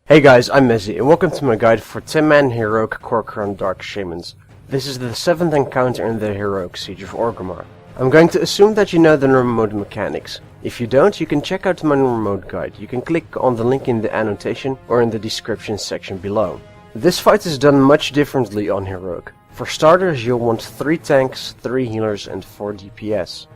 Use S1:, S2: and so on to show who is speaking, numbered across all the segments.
S1: Hey guys, I'm Mezzy, and welcome to my guide for 10-man heroic Korkron Dark Shamans. This is the 7th encounter in the heroic Siege of Orgrimmar. I'm going to assume that you know the normal mode mechanics. If you don't, you can check out my normal mode guide. You can click on the link in the annotation or in the description section below. This fight is done much differently on heroic. For starters, you'll want 3 tanks, 3 healers and 4 DPS.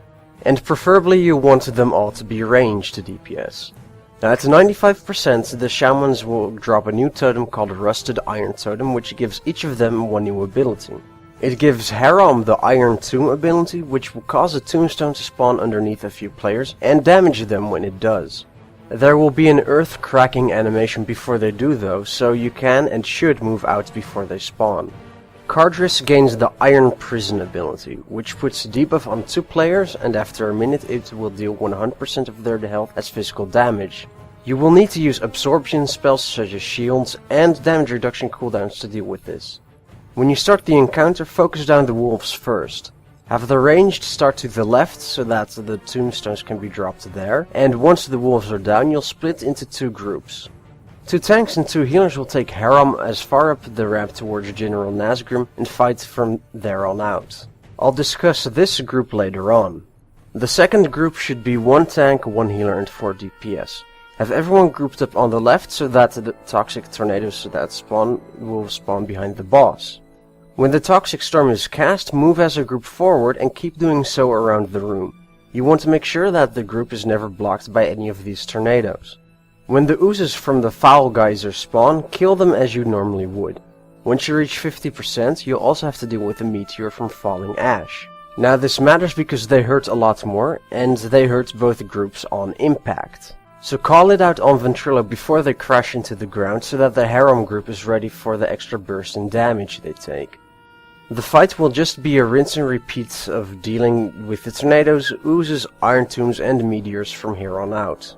S1: And preferably you want them all to be ranged DPS. Now at 95%, the Shamans will drop a new totem called Rusted Iron Totem, which gives each of them one new ability. It gives Haram the Iron Tomb ability, which will cause a tombstone to spawn underneath a few players and damage them when it does. There will be an earth cracking animation before they do though, so you can and should move out before they spawn. Cardris gains the Iron Prison ability, which puts debuff on 2 players, and after a minute it will deal 100% of their health as physical damage. You will need to use absorption spells such as shields and damage reduction cooldowns to deal with this. When you start the encounter, focus down the wolves first. Have the ranged start to the left so that the tombstones can be dropped there, and once the wolves are down you'll split into 2 groups. 2 tanks and 2 healers will take Haram as far up the ramp towards General Nazgrim and fight from there on out. I'll discuss this group later on. The second group should be 1 tank, 1 healer and 4 DPS. Have everyone grouped up on the left so that the toxic tornadoes that spawn will spawn behind the boss. When the toxic storm is cast, move as a group forward and keep doing so around the room. You want to make sure that the group is never blocked by any of these tornadoes. When the oozes from the foul geyser spawn, kill them as you normally would. Once you reach 50%, you'll also have to deal with a meteor from falling ash. Now this matters because they hurt a lot more, and they hurt both groups on impact. So call it out on Ventrilo before they crash into the ground so that the Haram group is ready for the extra burst in damage they take. The fight will just be a rinse and repeat of dealing with the tornadoes, oozes, iron tombs and meteors from here on out.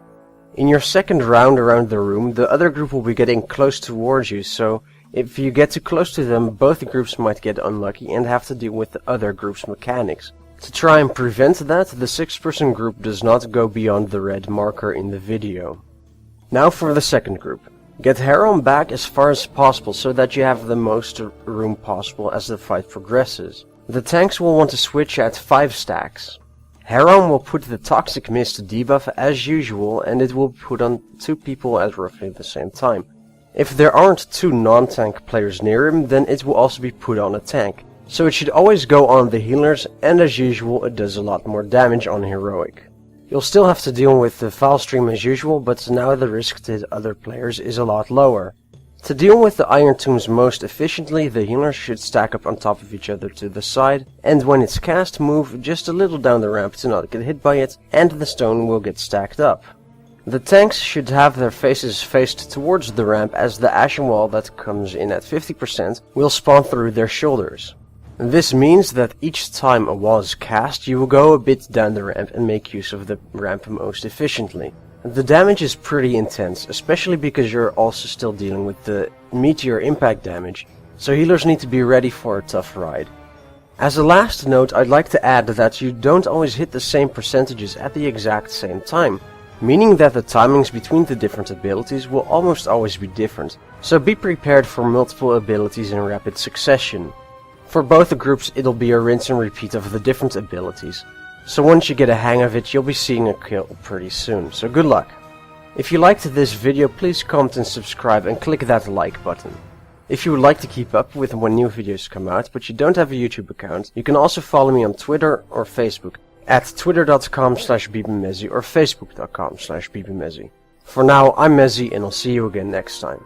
S1: In your second round around the room, the other group will be getting close towards you, so if you get too close to them, both groups might get unlucky and have to deal with the other group's mechanics. To try and prevent that, the 6-person group does not go beyond the red marker in the video. Now for the second group. Get Haram back as far as possible so that you have the most room possible as the fight progresses. The tanks will want to switch at 5 stacks. Haram will put the Toxic Mist debuff as usual, and it will put on 2 people at roughly the same time. If there aren't 2 non-tank players near him, then it will also be put on a tank. So it should always go on the healers, and as usual it does a lot more damage on heroic. You'll still have to deal with the foul stream as usual, but now the risk to hit other players is a lot lower. To deal with the Iron Tombs most efficiently, the healers should stack up on top of each other to the side, and when it's cast, move just a little down the ramp to not get hit by it, and the stone will get stacked up. The tanks should have their faces faced towards the ramp, as the ashen wall that comes in at 50% will spawn through their shoulders. This means that each time a wall is cast, you will go a bit down the ramp and make use of the ramp most efficiently. The damage is pretty intense, especially because you're also still dealing with the meteor impact damage, so healers need to be ready for a tough ride. As a last note, I'd like to add that you don't always hit the same percentages at the exact same time, meaning that the timings between the different abilities will almost always be different, so be prepared for multiple abilities in rapid succession. For both the groups it'll be a rinse and repeat of the different abilities. So once you get a hang of it, you'll be seeing a kill pretty soon, so good luck. If you liked this video, please comment and subscribe and click that like button. If you would like to keep up with when new videos come out, but you don't have a YouTube account, you can also follow me on Twitter or Facebook at twitter.com/bbmezzy or facebook.com/bbmezzy. For now, I'm Mezzy and I'll see you again next time.